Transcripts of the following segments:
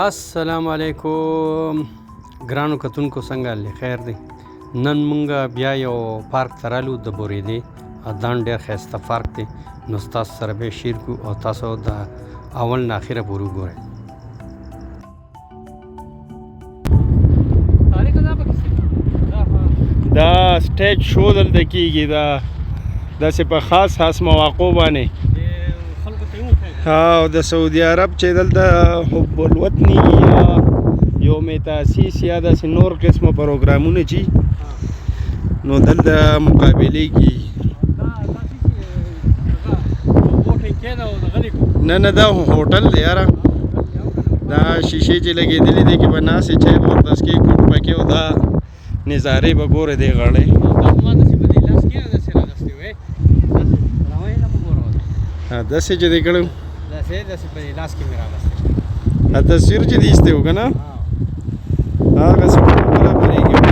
السلام علیکم ګرانو کتونکو څنګه حال دی خیر دی نن مونږ بیا یو پارک ته رالو د بورېدې دان ډېر ښایسته پارک دی نو ستاسو سره به شیر کو او تاسو د اول نه اخره پورې وګورئ دا سټیج شو دلته کېږي دا داسې په خاص مواقعو باندې او د سعودي عرب چې دلته حب الوطني یا یوم تاسیس یا داسې نور قسمه پروګرامونه چې نو دلته مقابلې کېږي نه دا هوټل دی یاره دا شیشې چې لګېدلې دي کې به ناستې چای به ورته څښې کوټ پکې او دا نظارې به ګورې دی غړې داسې چې دی کړو تصویر چې دی ایستی و که نه هغسې برابرېږي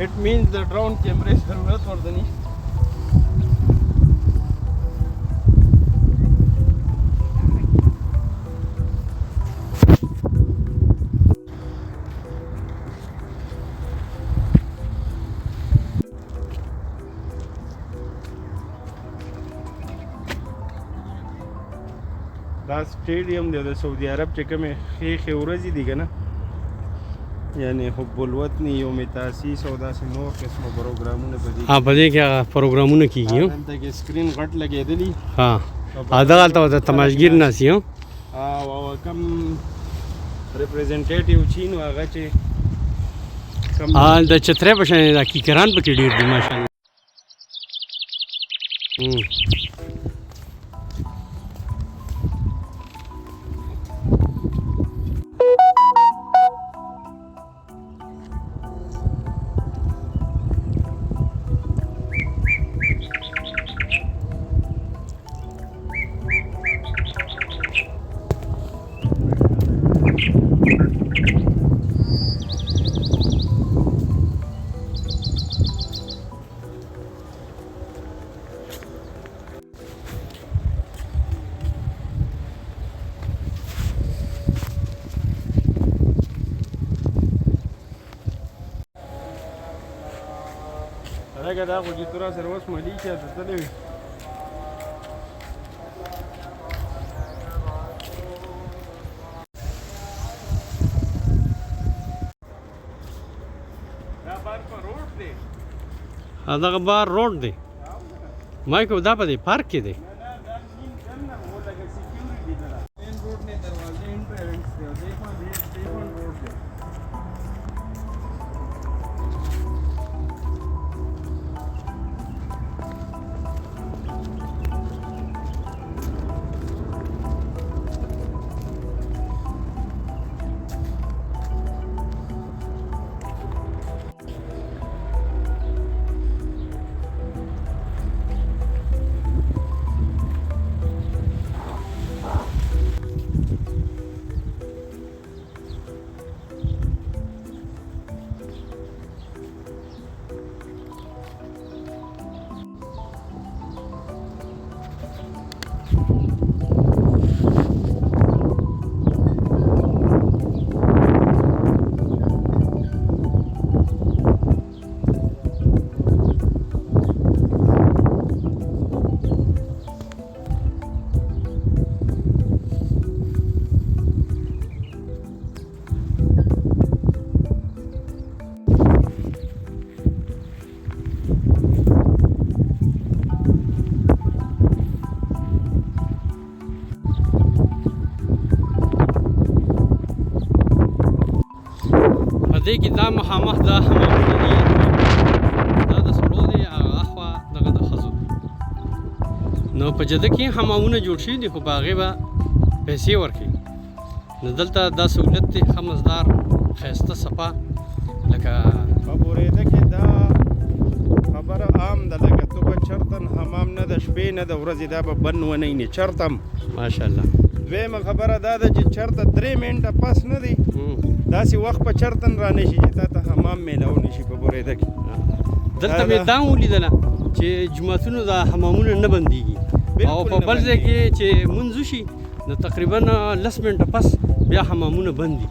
It means the drone camera is ضرورت ورته نشته دا سټیډیم دی د سعودي عرب چې کومې ښې ورځې دي که نه یعنی حب الوطني یوم تاسیس او داسې نور قسمه پروګرامونه په دې په دې کې هغه پروګرامونه کېږي دلته کې سکرین غټ لګېدلي ها دغلته د تماشګیر ناست یو او کوم ریپرزنټیټیو چې نو هغه چې د چترۍ په شان دا کیکران پکې ډېر دي ماشاءالله لکه دا خو چې تو را سره اوس ملیشیا ته تللی وي دا بار په روډ دی دغه بار روډ دی ما یې دا په دې پارک کې دی مین روډ نه دروازې انټرنس دی او دې روډ دی دې کې دا مخامخ دا حمامونه دي دا د سړو دی اخوا دغه د ښځو نو په جده کې حمامونه جوړ شوي دي خو په هغې به پیسې ورکوي نو دلته دا سهولت دی ښه مزدار ښایسته صفا لکه په بورېده کې دا خبره عام ده لکه تو به چرتن حمام نه د شپې نه د ورځې دا به بند ونه نه چرتم ماشاءالله دویمه خبره دا ده چې چرته 3 منټه پس نه دی داسې وخت په چرتن را نشي چې تا ته حمام میلاو نشي په بورېده کې دلته مې دا ولیدله چې جوماتونو دا حمامونه نه بندېږي او په بل ځای کې چې مونځ وشي نو تقریبا 10 منټه پس بیا حمامونه بند دي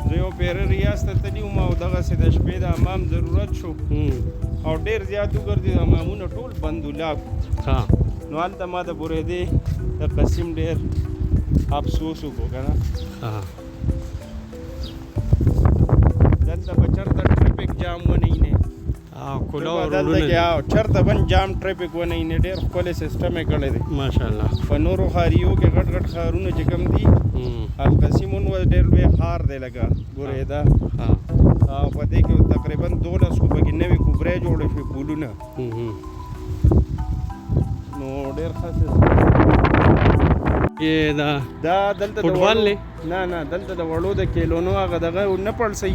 زه یو پیره ریاض ته تللی وم او دغسې د شپې د حمام ضرورت شو او ډېر زیات وګرځېد حمامونه ټول بند ولاک ها نو هلته ما د بورېدې د قسیم ډېر افسوس وکړو که نه ها دلته به چېرته ټریفک جام ونه نه کولا دلته کې چېرته بند جام ټریفک ونه نه ډېر ښکلی سیسټم یې کړی دی ماشاءالله په نورو ښاریو کې غټ غټ ښارونه چې کوم دي القسیم ونو ډېر لوی ښار دی لکه بورېده او په دې کې تقریبا 12 خو پکې نوې کوبرې جوړې شوې پولونه نو ډېر ښه دا دلته فوټبال دی نه دلته د وړو د کیلونو هغه دغه نه پړسئ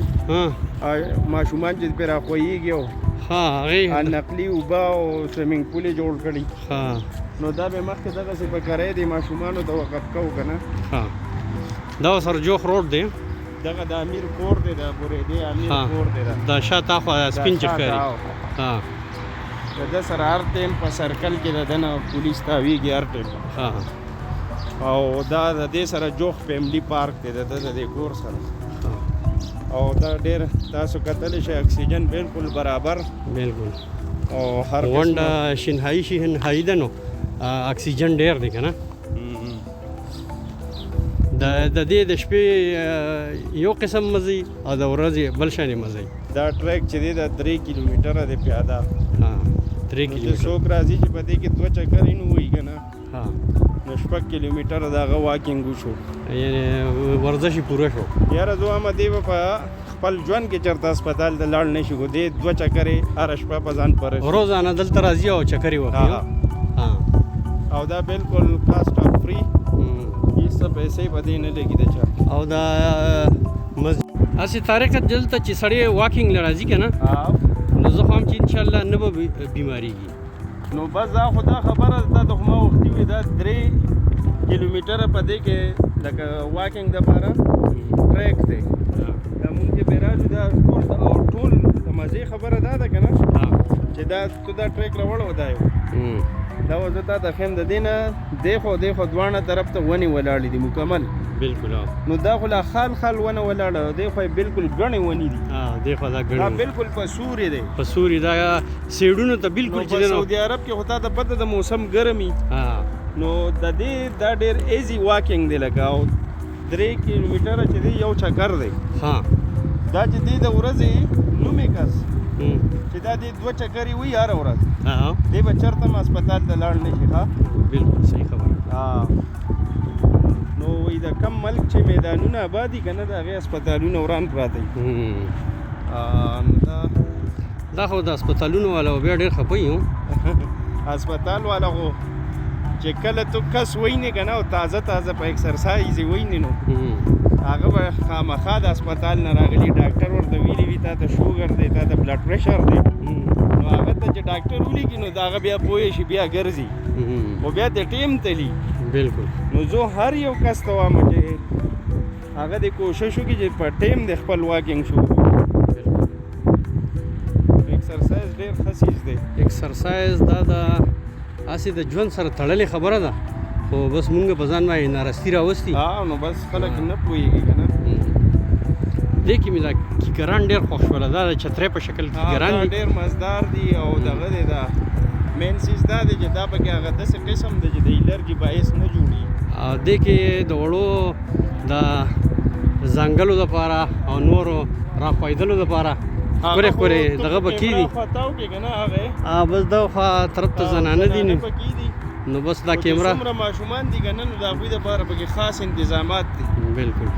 ماشومان چې پرې راخویږي او هغې نقلي اوبه او سویمنګ پول یې جوړ کړي ها نو دا به مخکې دغسې په کرایه دی ماشومانو ته وقف کوو که نه دا سر جوخ روډ دی دغه د امیر کور دی د بورېدې امیر کور دی دا شاته خوا سپین چې ښکاري د ده سره هر ټایم په سرکل کې د ده نه پولیس تاویږي هر ټایم او دا د دې سره جوخ فیملی پارک دی د ده د دې کور سره او دا ډېر تاسو کتلی شئ اکسیجن بالکل برابر بالکل او هر غونډه شنهایي ده نو اکسیجن ډېر دی که نه د دې د شپې یو قسم مزه او د ورځې بل شانې مزه دا ټریک چې دی دا 3 کیلومتره دی پیاده 3 کیلومتره څوک راځي چې په دې کې 2 چکرې نه وایي که نه نو 6 کیلومتره د هغه واکینګ وشو یعنې ورزش یې پوره شو یاره زه وایم دی به په خپل ژوند کې چېرته هسپتال ته لاړ نه شي خو دې 2 چکرې هره شپه په ځان پره شي روزانه دلته راځي او چکرې وکړي او دا بالکل کاسټ آف فری هېڅ پیسې په دې نه لګي د چا او دا هسې طریقه دلته چې سړی واکینګ له راځي که نه نو زه خو هم چې انشاءالله نه به بیمارېږي نو بس دا خو دا خبره ده تا خو ما وختي وي دا 3 کیلومتره په دې کې لکه واکینګ دپاره ټریک دی دا مونږ چې پرې راځو دا ټول د مزې خبره دا ده که نه چې دا تو دا ټریک راوړو دا یو دا زه تا ته ښیم د دې نه دی خو دواړه طرف ته ونې ولاړې دي مکمل بالکل نو دا خو لا خال ونه ولاړه دی خو بالکل ګڼې ونې دي دی خو دا دا بالکل په سوري دی په سوري دا سیډونو ته بالکل چې په سعودي عرب کې خو تا ته پته د موسم ګرمي نو د دې دا ډېر ایزي واکینګ دی لکه او 3 کیلومتره چې دی یو چکر دی دا چې دی د ورځې نومې کس چې دا دې 2 چکرې وي هره ورځ دی به چېرته هم هسپتال ته لاړ نه شي بالکل صحیح خبره نو وایي د کم ملک چې میدانونه آباد دي که نه د هغې هسپتالونه وران پراته دي دا خو د هسپتالونو والا بیا ډېر خفه وي هسپتال والا خو چې کله تو کس وینې که نه او تازه په اکسرسایز یې وینې نو هغه به خامخا د هسپتال نه راغلي ډاکټر ورته ویلي وي تا ته شوګر دی تا ته بلډ پریشر دی نو هغه ته چې ډاکټر ولیکي نو د هغه بیا پوه شي بیا ګرځي خو بیا د ټیم تلي بالکل نو زه هر یو کس ته وایم چې هغه دې کوشش وکړي چې په ټیم د خپل واکینګ شروع کړي ایکسرسایز ډېر ښه څیز دی ایکسرسایز دا د هسې د ژوند سره تړلې خبره ده خو بس مونږ په ځان باندې نارستي راوستي نو بس خلک نه پوهېږي که نه دې کې مې دا کیکران ډېر خوښ شوله دا د چترۍ په شکل کیکران دي ډېر مزدار دي او دغه دی دا مین چیز دا دی چې دا پکې هغه داسې قسم دی چې د الرجي باعث نه جوړي دې کې د وړو د ځنګلو دپاره او نورو راخوایدلو دپاره ښکلې دغه به کېدي بس دغه خوا طرف ته زنانه دي نو بس دا کیمره څومره ماشومان دي که نه نو د هغوی دپاره پکې خاص انتظامات دي بالکل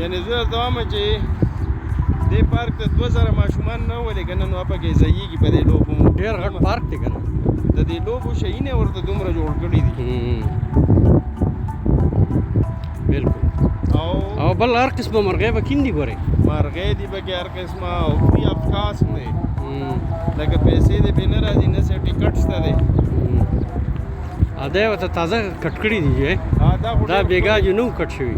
یعنې زه درته وایم چې دې پارک ته 2000 ماشومان نه ولې که نه نو پکې ځایېږي په دې لوبو ډېر غټ پارک دی که نه د دې لوبو شیونه ورته دومره جوړ کړي دي بالکل او بل هر قسمه مرغۍ به کیندي ګورې مرغۍ دي پکې هر قسمه او فري اف کاسټ دی لکه پیسې دې پې نه راځي نه څه ټیکټ شته دی دا یې ورته تازه کټ کړي دي چې دا بیګا جو نو کټ شوي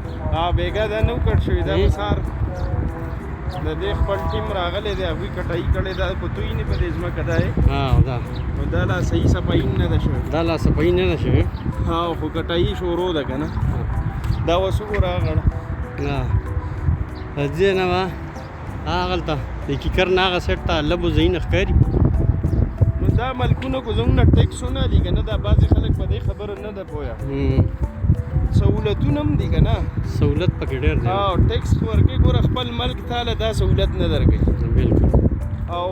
بیګا دا نو کټ شوي دا به سهار د دې خپل ټیم راغلی دی هغوی کټایي کړی دا پتوی نه په دې ځمکه دا یې دا نو دا لا صحیح صفایي نه ده شوې دا لا صفایي نه ده شوې خو کټایي شروع ده که نه دا اوس وګوره هغه دې نه به هغلته د کیکر نه هغه سیټ ته لبو ځایونه ښکاري نو دا ملکونه خو زموږ نه ټیکسونه دي که نه دا بعضې خلک په دې خبره نه ده پوهه سهولتونه هم دي که نه سهولت پکې ډېر دی ټیکس ورکوي ګوره خپل ملک تاله دا سهولت نه درکوي بلکل او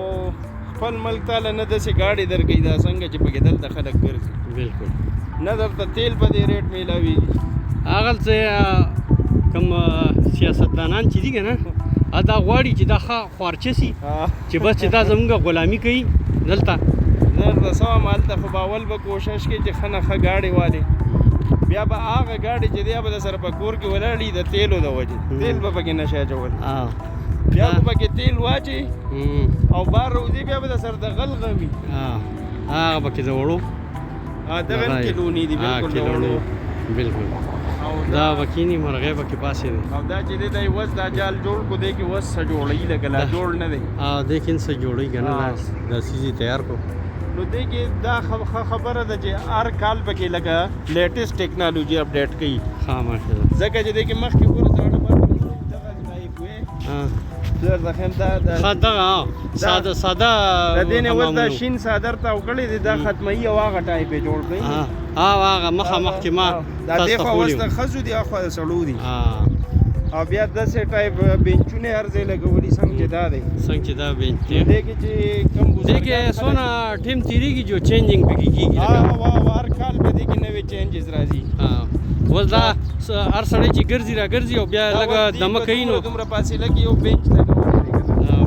خپل ملک تاله نه داسې ګاډي درکوي دا څنګه چې پکې دلته خلک ګرځي بلکل نه درته تیل په دې ریټ میلاویږي هغلته کوم سیاستدانان چې دي که نه دا غواړي چې دا ښه خوارچه سي چې بس چې دا زموږ غلامي کوي دلته زه درته څه وایم هلته خو به اول به کوشش کوي چې ښه نه ښه ګاډي والي بیا به هغه ګاډي چې دی به د سره په کور کې ولاړ وي د تیلو د وجې تیل به پکې نشي اچول بیا به پکې تیل واچي او بار روځي بیا به د سره د غل غمي هغه پکې د وړو دغه کیلونی دي بلکل د وړو بلکل دا وکینی مرغې پکې پاسې دی او دا چې دی دا وس دا جال جوړ کو دی کې وس څه جوړوي لکه لا جوړ نه دی دیکھین څه جوړوي که نه دا سیزې تیار کو نو دی کې دا خبره ده چې هر کال پکې لکه لیټسټ ټیکنالوژي اپډیټ کوي ماشاءالله ځکه چې دی کې مخکې ګوره زاړه باندې دغه ټایپ وې زر د خیم دا ساده ساده د دې نه اوس دا شین صادر ته وکړی دی دا ختموي او هغه ټایپ یې جوړ کړي هغه مخامخ کې ما دا دی خو اوس د ښځو دي اخوا د سړو دي او بیا داسې ټایپ بینچونه هر ځای لګولي څنګه چې دا دی څنګه چې دا بینچ دی دې کې چې کوم دې کې څونه ټیم تېرېږي جو چینجینګ پکې کېږي هر کال به دې کې نوې چینجز راځي اوس دا هر سړی چې ګرځي را ګرځي او بیا لږه دمه کوي نو دومره فاصله کې یو بینچ لګولی دی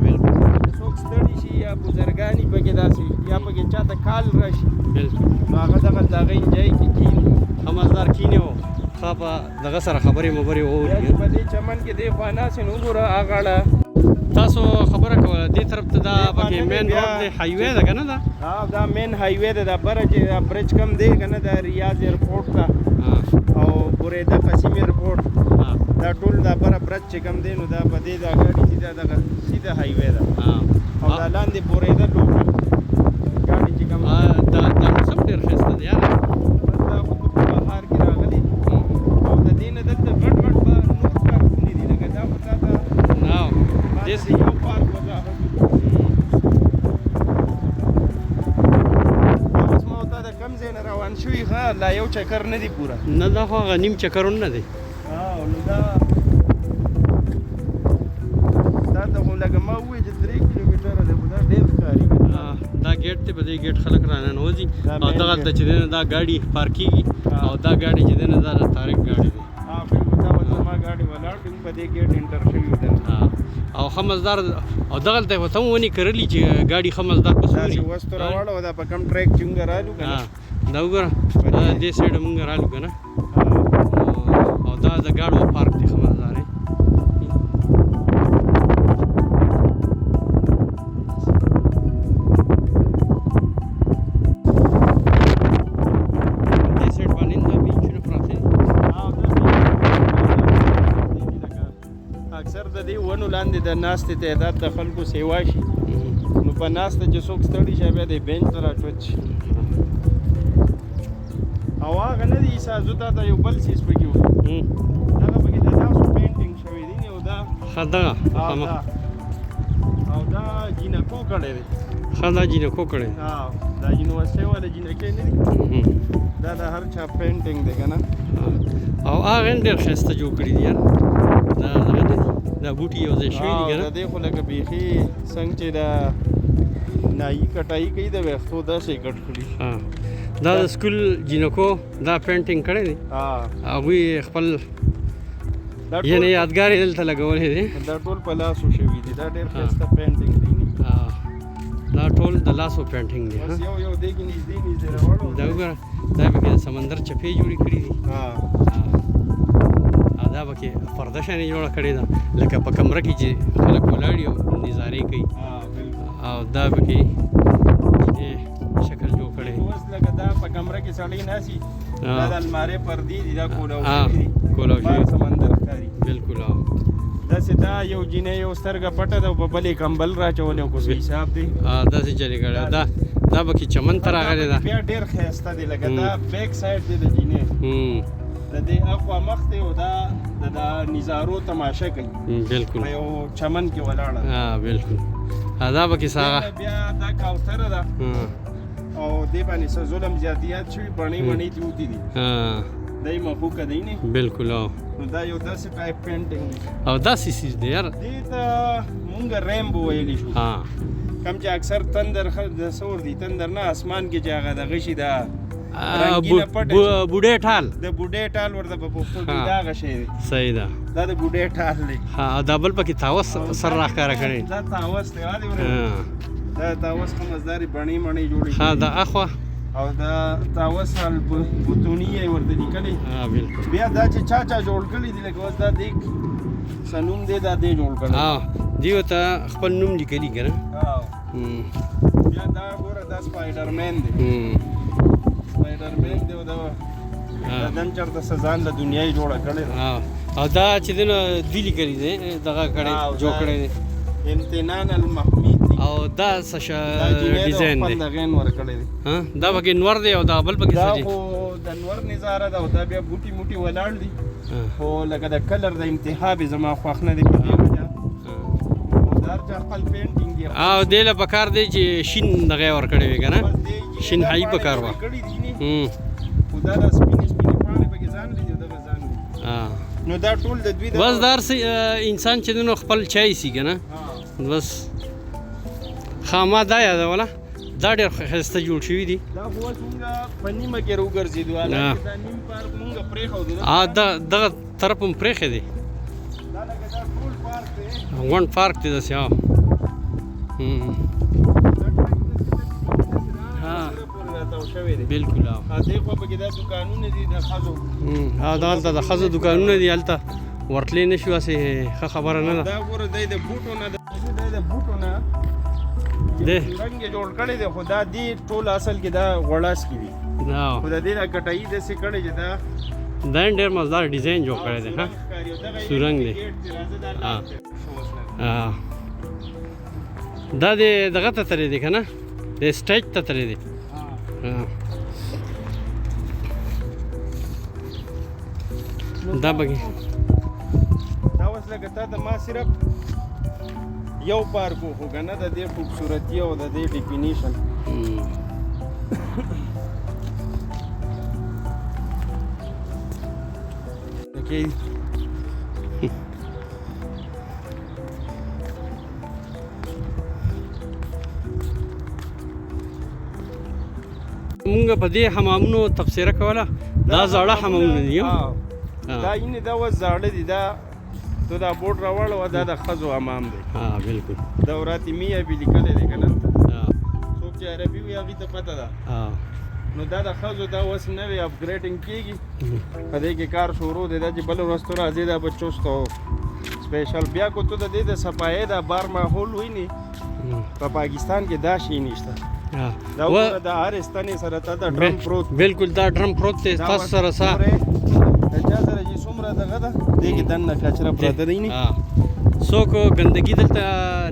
بلکل څوک ستړي شي یا بزرګانې پکې داسې یا پکې چاته کال راشي بلکل نو هغه دغه د هغه انجای کې کېني ښه مزدار کېني او ښه په دغه سره خبرې مبرې یا په دې چمن کې دې خوا ناست نو وګوره هغه اړه تاسو خبره کوله دې طرف ته دا پکې مین روډ دی هایوې ده که نه ده دا مین هایوې ده دا بره چې برج کم دی که نه د ریاض ایرپورټ ته او بریده قسیم ایرپورټ دا ټول دا بره برج چې کم دی نو دا په دې دا ګاډي سیده دغه سیده هایوې ده او دا لاندې بریده لوکل ګاډي چې کم دا موسم ډېر ښایسته دی یاره دا خو په بهار کې راغلي او د دې نه دلته غټ غټ به نور پارکونه دي لکه دا خو تا ته داسې یو پارک وضاحت اوس ما ورته د کوم ځای نه روان شوي ښه لا یو چکر نه دی پوره نه دا خو هغه نیم چکرونه نه دی نو دا ته خو لکه ما ووایي چې 3 کیلومتره دی خو دا ډېر ښکاري دا ګیټ دی په دې ګیټ خلک راننوځي او دغلته چې دی نه دا ګاډي پارک کېږي او دا ګاډي چې دی نه دا د طارق ګاډي دی بلکل دا اوس زما ګاډي ولاړ دی په دې ګیټ انټر شوي ده او ښه مزدار او دغلته یې ورته هم ونې کرلي چې ګاډي ښه مزدار په سوري داسې وستو راوړه دا په کم ټریک چې موږ رالو که نه دا وګوره دې سایډه موږ رالو که نه او دا د ګاډو پارک دی ښه مزدار دی دې سایډ باندې دا بیچونه پراته دي اکثر د دې ونو لاندې د ناستې تعداد د خلکو سیوا شي نو په ناسته چې څوک ستړي شي بیا د بینچ ته راټوت شي او هغه نه دي سازو تا ته یو بل څیز پکې و دغه پکې د تاسو پینټینګ شوی دی او دا ښه دغه او دا جینکو کړی دی ښه دا جینکو کړی دا یونیورسټۍ والا جینکې نه دي دا د هر چا پینټینګ دی که نه او هغه هم ډېر ښایسته جوړ کړي دي یاره دا دغه نه دي دا بوټي یو ځای شوي دي که نه د دې خو لکه بیخي څنګه چې دا نایي کټایي کوي د ویښتو داسې کټ کړي دا د سکول جینکو دا پینټینګ کړی دی هغوی خپل یعنې یادګار یې دلته لګولی دی دا ټول په لاسو شوي دي دا ډېر ښایسته پینټینګ دی دا ټول د لاسو پینټینګ دی بس یو دی کې نږدې راوړو دا وګوره دا پکې د سمندر چپې جوړې کړي دي او دا پکې پرده شانې جوړه کړې ده لکه په کمره کې چې خلک ولاړ وي او نظارې کوي او دا پکې شکل جوړ کړی اوس لکه دا په کمره کې سړی ناسي دا د المارۍ پردې دي دا کولاو ها شوي دي کولاو شوي بار سمندر ښکاري بالکل داسې دا یو جینۍ یو سترګه پټه ده او په بلې کمبل راچولی او کوس حساب دی داسې چلې کړی دا پکې چمن ته راغلی ده بیا ډېر ښایسته دی لکه دا بیک سایډ دی د جینۍ د دې اخوا مخ دی او دا د نظارو تماشه کوي بالکل په یو چمن کې ولاړه بالکل دا پکې ساغه بیا دا کوتره ده او دې باندې څه ظلم زیاتیات شوي بڼې مڼې دې وتې دي دی مخوکه دی نه بالکل نو دا یو داسې ټایپ پینټینګ دی او داسې سیز دی یار دې ته مونږ ریمبو ویلی شو کم چې اکثر تندر د سور دی تندر نه اسمان کې چې هغه دغه شي دا بوډۍ ټال د بوډۍ ټال ورته په پښتو کې دا هغه شی دی صحیح ده دا د بوډۍ ټال دی دا بل پکې تاوس سر راښکاره کړی دا تاوس دی دا تاوس خمزداري بڼې مڼې جوړې دا اخوا او دا تاوس البطونیه یې ورته لیکلی بالکل بیا دا چې چا جوړ کړي دي لکه اوس دا دیک څه نوم دی دا دی جوړ کړی دې ورته خپل نوم لیکلي که نه بیا دا ګوره دا سپایډرمین دی سپایډرمین دی او دا دن چېرته څه ځان له دنیا یې جوړه کړې ده او دا چې دی نو دوی لیکلي دی دغه کړی جوړ کړی دی امتنان المحمید دی او دا څه ډیزاین دی غین ورکړی دی دا پکې نور دی او دا بل پکې څه دی دا خو د نور نظاره ده او دا بیا بوټي موټي ولاړ دي خو لکه د کلر د انتخاب زما خوښ نه دی په دې وجه دا هر چا خپل پینټینګ دی او دې له پکار دی چې شین دغه ورکړی وي که نه شین هایي پکار وه خو دا د سپینې پاڼې پکې ځان لري دغه ځان لري نو دا ټول د دوی بس دا انسان چې دی نو خپل چای سی که نه بس ما دا یادوله دا ډېر ښایسته جوړ شوي دي دا خو اوس مونږ په نیمه کې راوګرځېدو حالانکې دا نیم پارک مونږ پرېښودو دغه طرف هم پرېښی دی دا لکه دا ټول پارک دی غونډ پارک دی داسې بالکل دې خوا پکې دا دوکانونه دي د ښځو دلته د ښځو دوکانونه دي هلته ورتلی نه شو هسې ښه خبره نه ده دا ګوره دی د بوټو نه رنګ یې جوړ کړی دی خو دا دې ټول اصل کې دا غوړاسکي دي خو د دې دا کټایي داسې کړی چې دا ډېر مزدار ډیزاین جوړ کړی دی سورنګ دی دا د دغه ته تللی دی که نه د سټیج ته تللی دی دا پکې دا اوس لکه تا ته ما صرف یو پارک وخو که نه د دې خوبصورتي او د دې ډیفینیشن مونږ په دې حمامونو تبصره کوله دا زاړه حمامونه دي دا یعنې دا اوس زاړه دي دا تو دا بورډ راوړ او دا د ښځو حمام دی بالکل دا وراتمیه بې لیکلی دی که نه څوک چې عربي وي هغې ته پته ده نو دا د ښځو دا اوس نوې اپګریډینګ کېږي په دې کې کار شروع دی دا چې بله ورځ ته راځې دا به چست او سپیشل بیا کو ته د دې د صفایۍ دا بار ماحول وینې په پاکستان کې دا شی نشته دا وګوره د هر ستنې سره تا دا ډرم پروت بالکل دا ډرم پروت دی تاسو سره د چا سره چې څومره دغه ده دې کې دننه کچره پرته دی نه څوک ګندګي دلته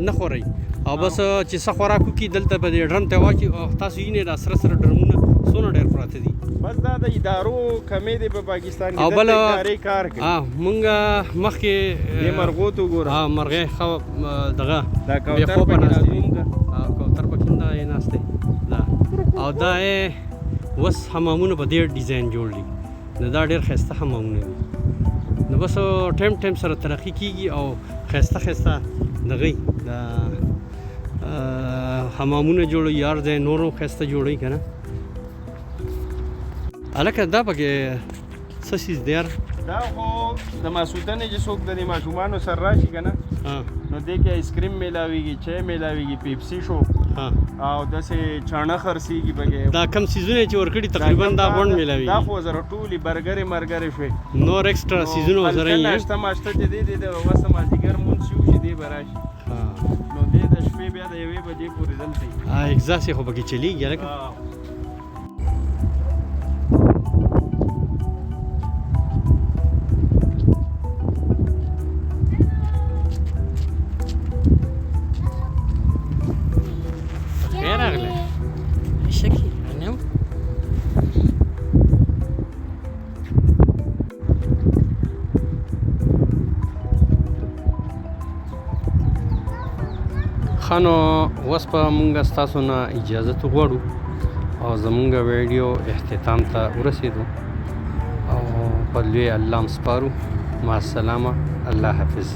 نه خورئ او بس چې څه خوراک وکړي دلته به دې ډرم ته واچي او تاسو وینئ دا سره سره ډرمونه څونه ډېر پراته دي بس دا د ادارو کمې دی په پاکستان کې دلته ادارې کار کوي مونږ مخکې دې مرغو ته وګوره مرغۍ دغه دا کوتر پکې راځي کوتر پکې یې ناست دی او دا یې اوس حمامونه په دې ډیزاین جوړ دي نو دا ډېر ښایسته حمامونه دي نو بس ټایم سره ترقي کېږي او ښایسته دغه دا حمامونه جوړوي یار ځای نورو ښایسته جوړوي که نه هلکه دا پکې څه څیز دی یار دا خو د ماسوتنې چې څوک د دې ماشومانو سره راشي که نه نو دې کې آیسکریم میلاویږي چای میلاویږي پیپسي شو او داسې چاڼه خرڅېږي پکې دا کم څیزونه چې ورکړي تقریبا دا غونډ میلاویږي دا خو زره ټولې برګرې مرګرې شوې نور ایکسټرا سیزونه ورسره یې ناشته ماشته چې دی د وسه مازدیګر مونځ شي چې دی به راشي نو دې د شپې بیا د 1 بجې پورې دلته وي. اگزاس خو پکې چلیږي لکه خیر راغلی شکی نه خانو اوس به مونږ ستاسو نه اجازت غواړو او زمونږ ویډیو اختتام ته ورسېدو او په لوی الله م سپارو. مع السلامه، الله حافظ.